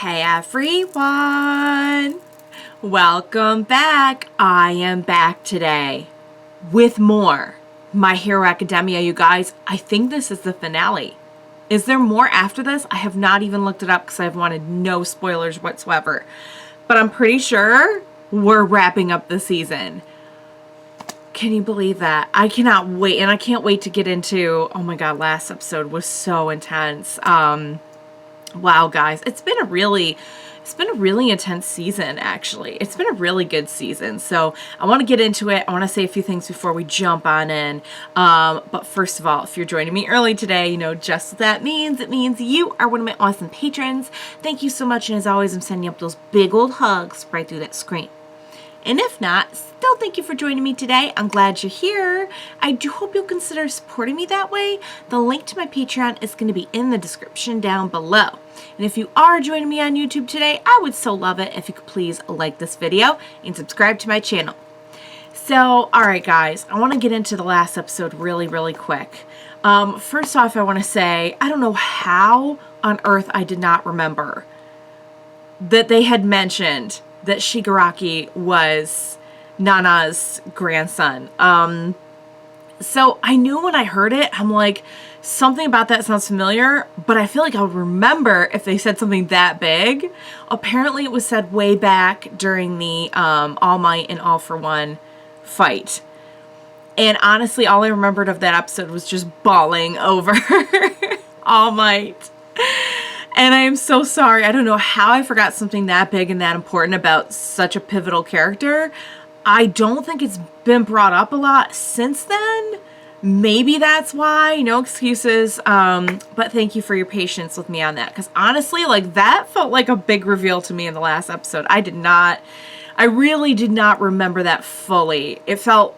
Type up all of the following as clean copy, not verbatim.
Hey everyone! Welcome back. I am back today with more My Hero Academia, you guys. I think this is the finale. Is there more after this? I have not even looked it up because I've wanted no spoilers whatsoever. But I'm pretty sure we're wrapping up the season. Can you believe that? I cannot wait, and I can't wait to get into, oh my god, last episode was so intense. Wow, guys, it's been a really intense season, actually. It's been a really good season, so I want to get into it. I want to say a few things before we jump on in. But first of all, if you're joining me early today, you know just what that means. It means you are one of my awesome patrons. Thank you so much, and as always, I'm sending up those big old hugs right through that screen. And if not, still thank you for joining me today. I'm glad you're here. I do hope you'll consider supporting me that way. The link to my Patreon is going to be in the description down below. And if you are joining me on YouTube today, I would so love it if you could please like this video and subscribe to my channel. So, alright guys, I want to get into the last episode really quick. First off, I want to say, I don't know how on earth I did not remember that they had mentioned that Shigaraki was Nana's grandson. So I knew when I heard it, I'm like, something about that sounds familiar, but I feel like I would remember if they said something that big. Apparently it was said way back during the All Might and All for One fight. And honestly, all I remembered of that episode was just bawling over All Might. And I am so sorry. I don't know how I forgot something that big and that important about such a pivotal character. I don't think it's been brought up a lot since then. Maybe that's why. No excuses. But thank you for your patience with me on that. Because honestly, like, that felt like a big reveal to me in the last episode. I really did not remember that fully. It felt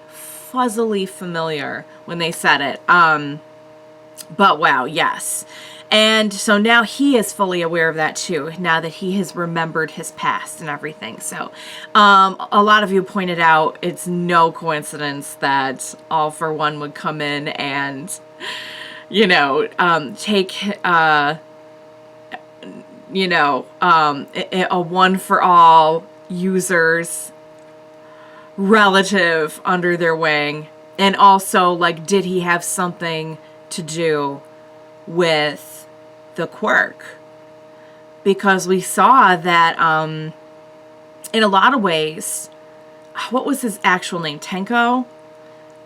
fuzzily familiar when they said it. But wow, yes. And so now he is fully aware of that too, now that he has remembered his past and everything. So a lot of you pointed out it's no coincidence that All for One would come in and, you know, take, a one for all user's relative under their wing. And also, like, did he have something to do with the quirk? Because we saw that in a lot of ways, what was his actual name? Tenko?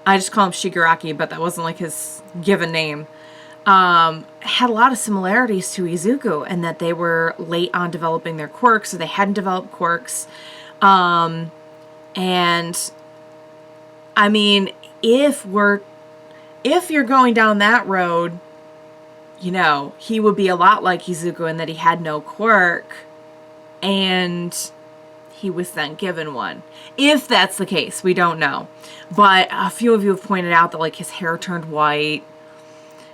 I just call him Shigaraki, but that wasn't like his given name. Had a lot of similarities to Izuku, and that they were late on developing their quirks, so they hadn't developed quirks. And I mean, if you're going down that road, you know, he would be a lot like Izuku in that he had no quirk, and he was then given one. If that's the case, we don't know. But a few of you have pointed out that, like, his hair turned white,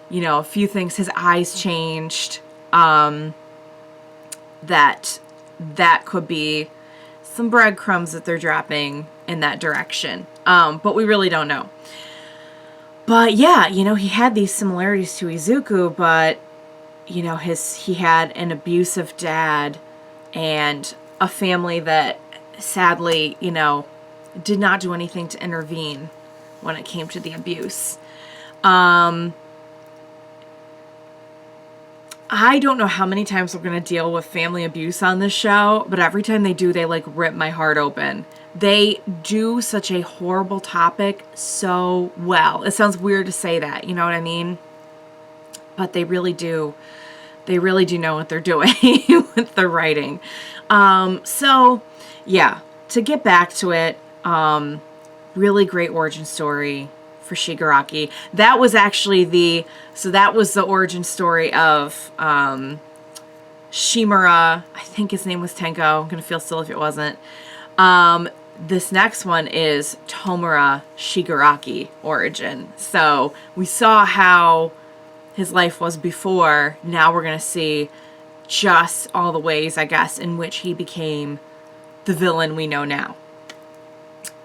you know, a few things, his eyes changed, that could be some breadcrumbs that they're dropping in that direction. But we really don't know. But yeah, you know, he had these similarities to Izuku, but, you know, he had an abusive dad and a family that sadly, you know, did not do anything to intervene when it came to the abuse. I don't know how many times we're going to deal with family abuse on this show, but every time they do, they, like, rip my heart open. They do such a horrible topic so well. It sounds weird to say that, you know what I mean? But they really do. They really do know what they're doing with the writing. So, yeah, to get back to it, really great origin story for Shigaraki. That was actually that was the origin story of Shimura. I think his name was Tenko. I'm going to feel silly if it wasn't. This next one is Tomura Shigaraki origin. So we saw how his life was before. Now we're going to see just all the ways, I guess, in which he became the villain we know now.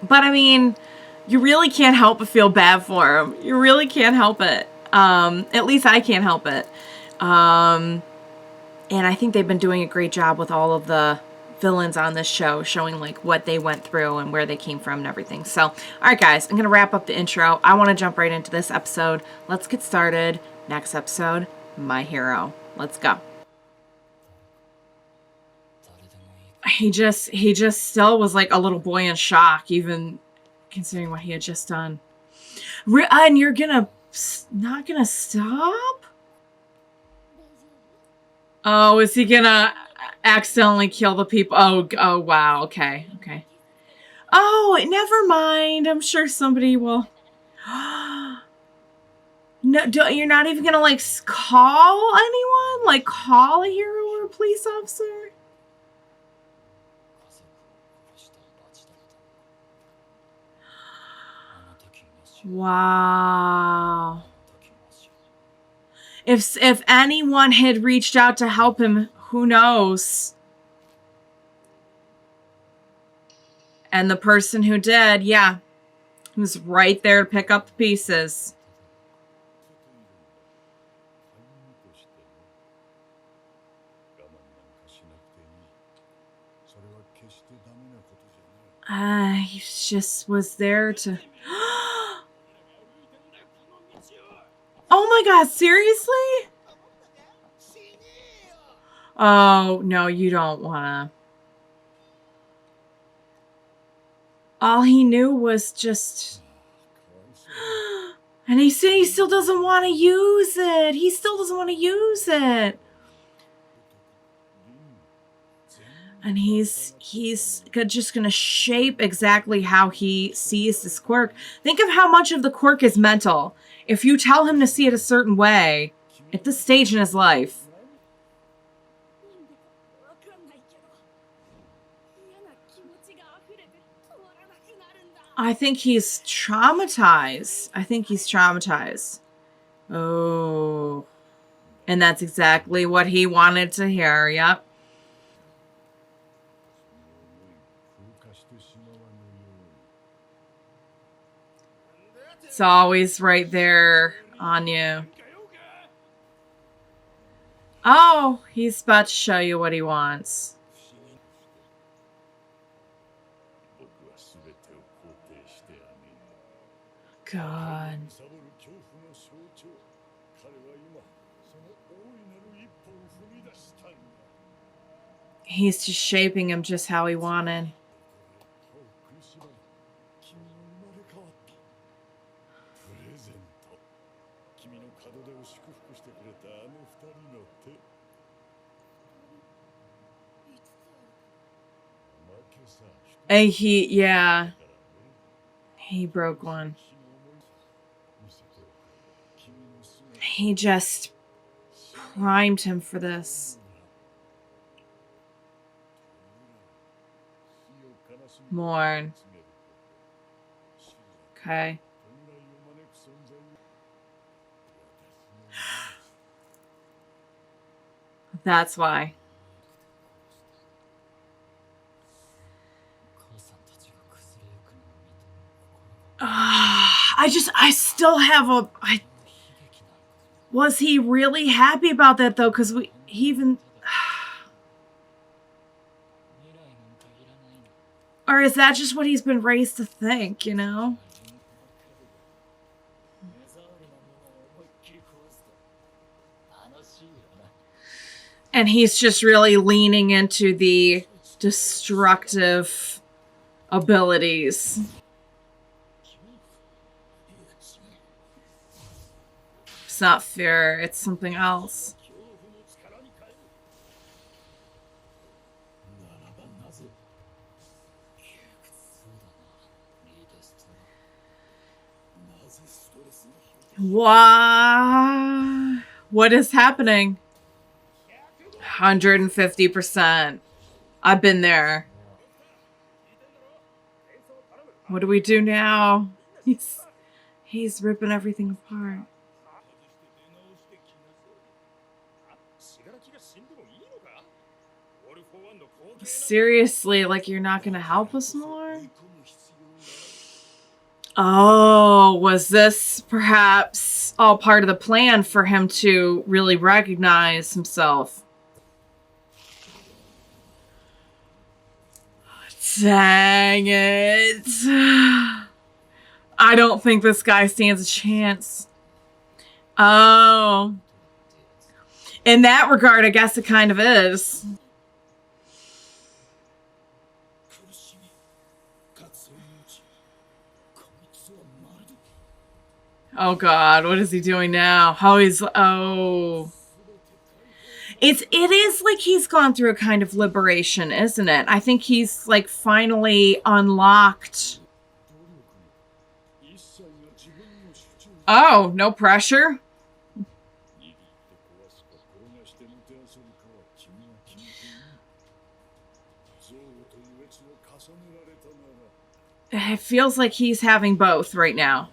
But I mean, you really can't help but feel bad for him. You really can't help it. At least I can't help it. And I think they've been doing a great job with all of the villains on this show, showing like what they went through and where they came from and everything. So, all right, guys, I'm going to wrap up the intro. I want to jump right into this episode. Let's get started. Next episode, My Hero. Let's go. He just still was like a little boy in shock, even considering what he had just done. And you're not gonna stop? Oh, is he gonna accidentally kill the people? Oh, wow. Okay. Oh, never mind. I'm sure somebody will. No, you're not even gonna like call anyone? Like call a hero or a police officer? Wow. If anyone had reached out to help him, who knows? And the person who did, yeah, was right there to pick up the pieces. He just was there to... Oh my god, seriously? Oh, no, you don't wanna. All he knew was just... And he said he still doesn't want to use it. He still doesn't want to use it. And he's just going to shape exactly how he sees this quirk. Think of how much of the quirk is mental. If you tell him to see it a certain way, at this stage in his life. I think he's traumatized. Oh. And that's exactly what he wanted to hear. Yep. It's always right there on you. Oh, he's about to show you what he wants. God. He's just shaping him just how he wanted. And he broke one. He just primed him for this. Mourn. Okay. That's why. I still have was he really happy about that though? Because or is that just what he's been raised to think, you know? And he's just really leaning into the destructive abilities. It's not fear, it's something else. What is happening? 150%. I've been there. What do we do now? He's ripping everything apart. Seriously, like you're not gonna help us more? Oh, was this perhaps all part of the plan for him to really recognize himself? Dang it. I don't think this guy stands a chance. Oh. In that regard, I guess it kind of is. Oh god, what is he doing now? Oh. It is like he's gone through a kind of liberation, isn't it? I think he's like finally unlocked. Oh, no pressure? It feels like he's having both right now.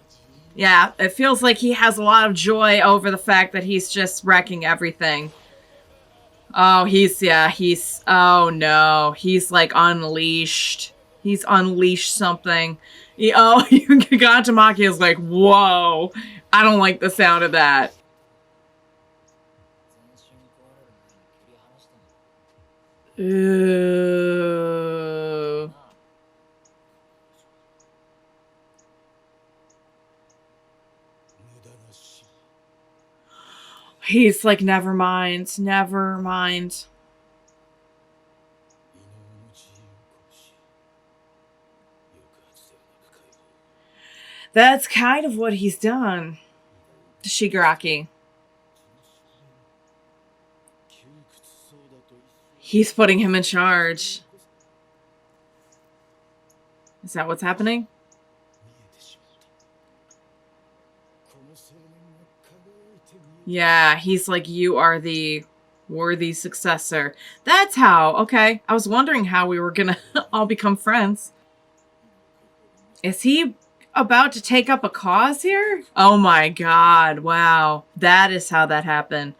Yeah, it feels like he has a lot of joy over the fact that he's just wrecking everything. Oh, oh no. He's like unleashed. He's unleashed something. Gigantomachia is like, whoa. I don't like the sound of that. Ooh. He's like, never mind. Never mind. That's kind of what he's done to Shigaraki. He's putting him in charge. Is that what's happening? Yeah, he's like, you are the worthy successor. That's how. Okay. I was wondering how we were gonna all become friends. Is he about to take up a cause here? Oh my god. Wow. That is how that happened.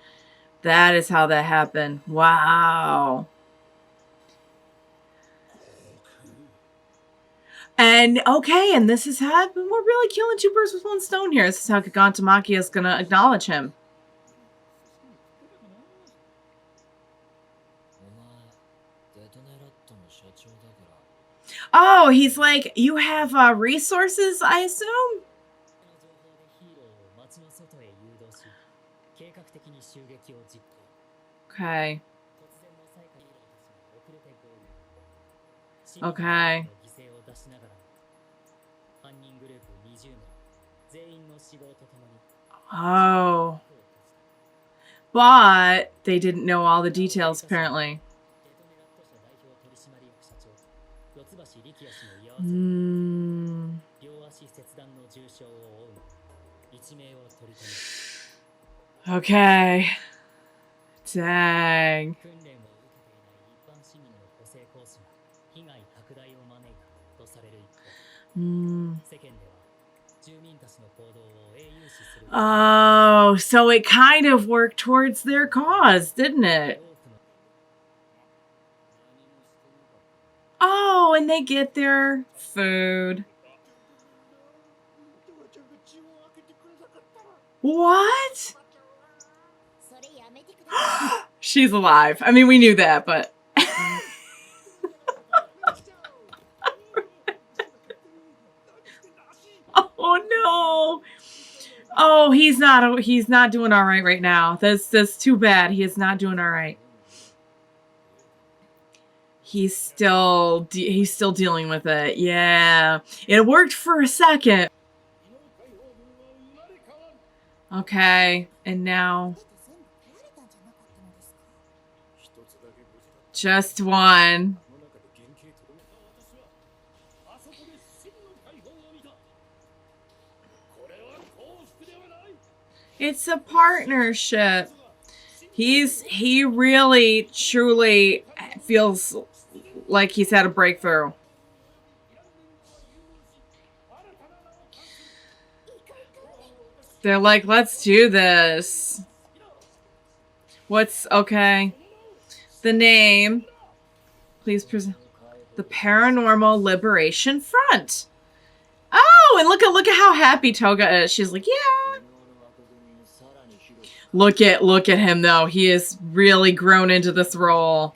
That is how that happened. Wow. And okay, and this is how we're really killing two birds with one stone here. This is how Gigantomachia is gonna acknowledge him. Oh, he's like, you have resources, I assume? Okay. Okay. Oh. But they didn't know all the details, apparently. Okay. Dang. Oh, so it kind of worked towards their cause, didn't it? Oh, and they get their food. What? She's alive. I mean, we knew that, but... Oh, no. Oh, he's not doing all right now. That's too bad. He is not doing all right. He's still dealing with it. Yeah. It worked for a second. Okay. And now just one. It's a partnership. He really truly feels like he's had a breakthrough. They're like, let's do this. What's okay? The name. Please present the Paranormal Liberation Front. Oh, and look at how happy Toga is. She's like, yeah. Look at him though. He has really grown into this role.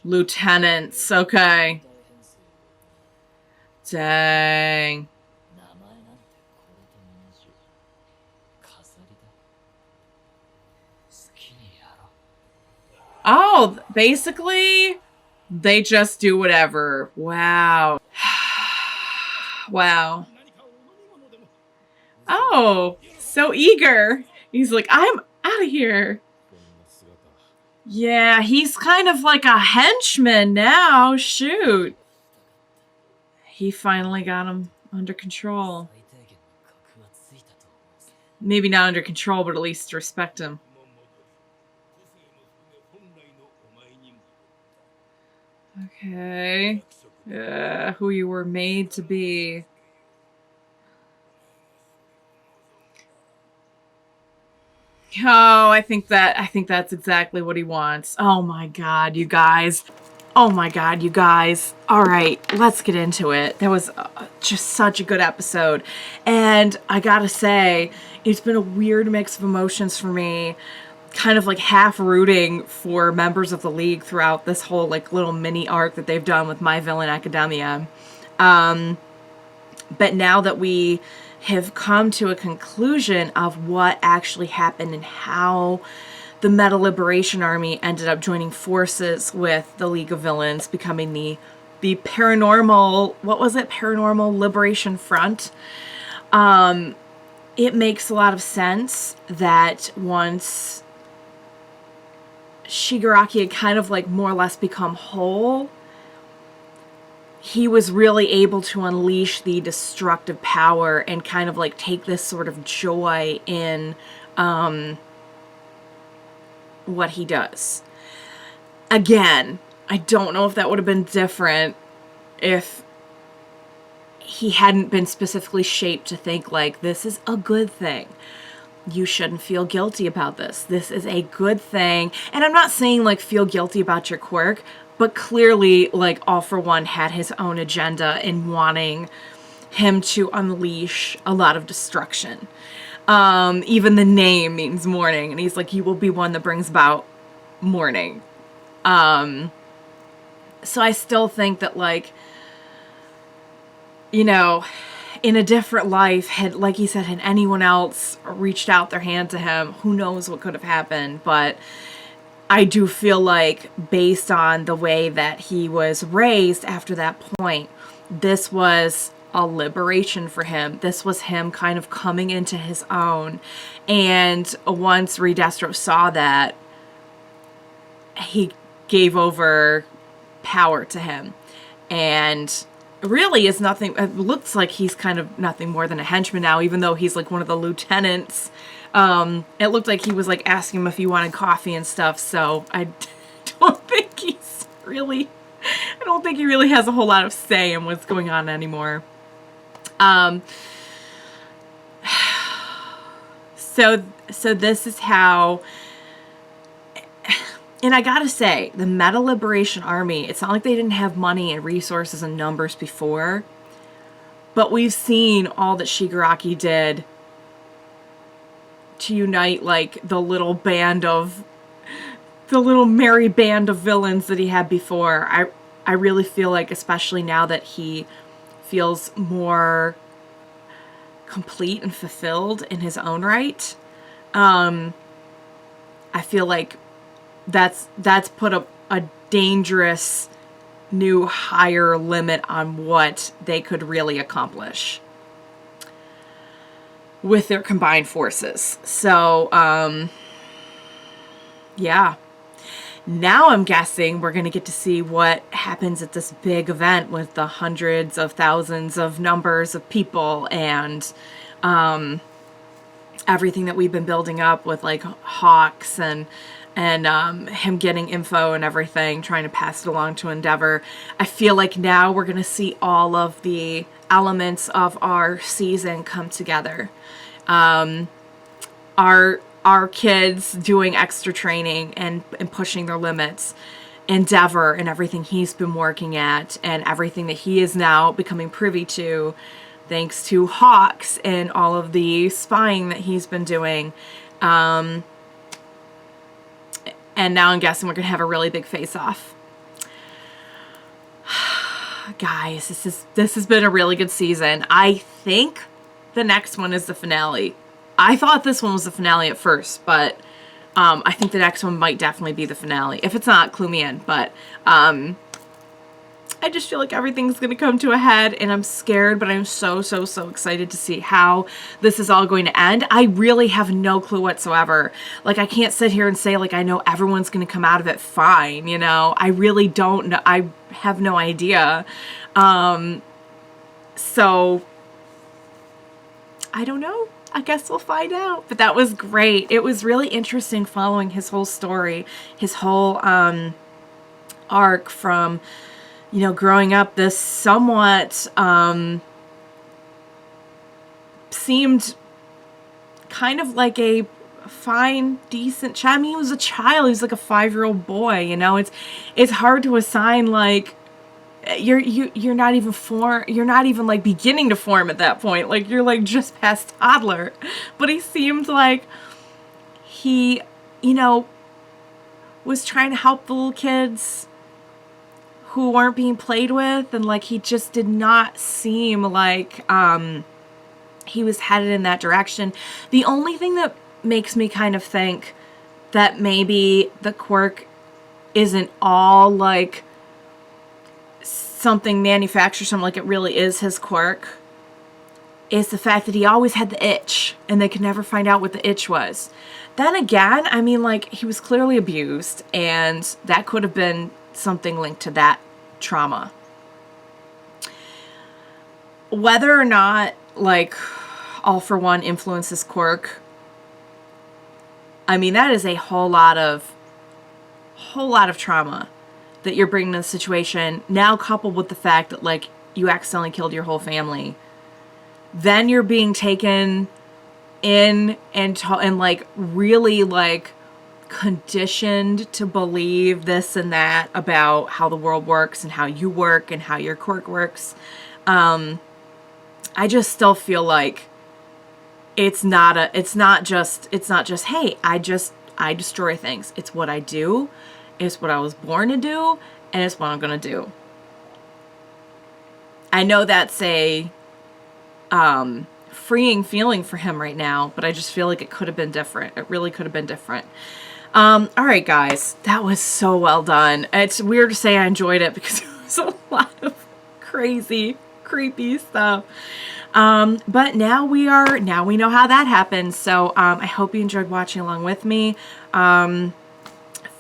Lieutenants, okay. Dang. Oh, basically, they just do whatever. Wow. Wow. Oh, so eager. He's like, I'm out of here. Yeah, he's kind of like a henchman now. Shoot. He finally got him under control. Maybe not under control, but at least respect him. Okay. Who you were made to be. Oh, I think that's exactly what he wants. Oh my god, you guys. Oh my god, you guys. All right, let's get into it. That was just such a good episode. And I gotta say, it's been a weird mix of emotions for me. Kind of like half rooting for members of the League throughout this whole like little mini arc that they've done with My Villain Academia. But now that we have come to a conclusion of what actually happened and how the Meta Liberation Army ended up joining forces with the League of Villains, becoming the paranormal, what was it? Paranormal Liberation Front. It makes a lot of sense that once Shigaraki had kind of like more or less become whole, he was really able to unleash the destructive power and kind of like take this sort of joy in what he does. Again, I don't know if that would have been different if he hadn't been specifically shaped to think like, this is a good thing. You shouldn't feel guilty about this. This is a good thing. And I'm not saying like feel guilty about your quirk, but clearly like All For One had his own agenda in wanting him to unleash a lot of destruction. Even the name means morning, and he's like, you will be one that brings about morning. So I still think that like, you know, in a different life, had, like he said, had anyone else reached out their hand to him, who knows what could have happened. But I do feel like, based on the way that he was raised after that point, this was a liberation for him. This was him kind of coming into his own. And once Destro saw that, he gave over power to him. And really is nothing, it looks like he's kind of nothing more than a henchman now, even though he's like one of the lieutenants. It looked like he was like asking him if he wanted coffee and stuff, so I don't think he really has a whole lot of say in what's going on anymore. So this is how, and I gotta say, the Meta Liberation Army, it's not like they didn't have money and resources and numbers before, but we've seen all that Shigaraki did to unite like the little merry band of villains that he had before. I really feel like, especially now that he feels more complete and fulfilled in his own right, I feel like that's put a dangerous new higher limit on what they could really accomplish with their combined forces. So, yeah. Now I'm guessing we're going to get to see what happens at this big event with the hundreds of thousands of numbers of people and everything that we've been building up with like Hawks and him getting info and everything, trying to pass it along to Endeavor. I feel like now we're going to see all of the elements of our season come together. Our kids doing extra training and pushing their limits. Endeavor and everything he's been working at and everything that he is now becoming privy to thanks to Hawks and all of the spying that he's been doing. And now I'm guessing we're going to have a really big face-off. guys, this has been a really good season. I think the next one is the finale. I thought this one was the finale at first, but I think the next one might definitely be the finale. If it's not, clue me in. But I just feel like everything's going to come to a head, and I'm scared, but I'm so excited to see how this is all going to end. I really have no clue whatsoever. Like, I can't sit here and say, like, I know everyone's going to come out of it fine, you know? I really don't know. I have no idea. So, I don't know. I guess we'll find out. But that was great. It was really interesting following his whole story, his whole arc from, you know, growing up this somewhat seemed kind of like a fine, decent child. I mean, he was a child. He was like a 5-year-old boy, you know? It's hard to assign, like, you're not even like beginning to form at that point. Like, you're like just past toddler. But he seemed like he, you know, was trying to help the little kids who weren't being played with, and like he just did not seem like he was headed in that direction. The only thing that makes me kind of think that maybe the quirk isn't all like something manufactured, something like it really is his quirk, is the fact that he always had the itch and they could never find out what the itch was. Then again, I mean, like, he was clearly abused, and that could have been something linked to that trauma. Whether or not, like, All for One influences quirk, I mean, that is a whole lot of trauma that you're bringing to the situation, now coupled with the fact that, like, you accidentally killed your whole family. Then you're being taken in and like, really, like, conditioned to believe this and that about how the world works and how you work and how your quirk works. I just still feel like it's not just, hey, I destroy things. It's what I do. It's what I was born to do, and it's what I'm going to do. I know that's a freeing feeling for him right now, but I just feel like it could have been different. It really could have been different. All right, guys, that was so well done. It's weird to say I enjoyed it because it was a lot of crazy, creepy stuff. But now we know how that happens. So I hope you enjoyed watching along with me.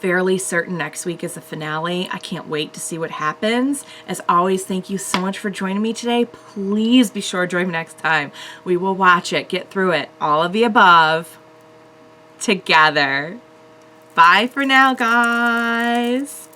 Fairly certain next week is the finale. I can't wait to see what happens. As always, thank you so much for joining me today. Please be sure to join me next time. We will watch it, get through it, all of the above together. Bye for now, guys.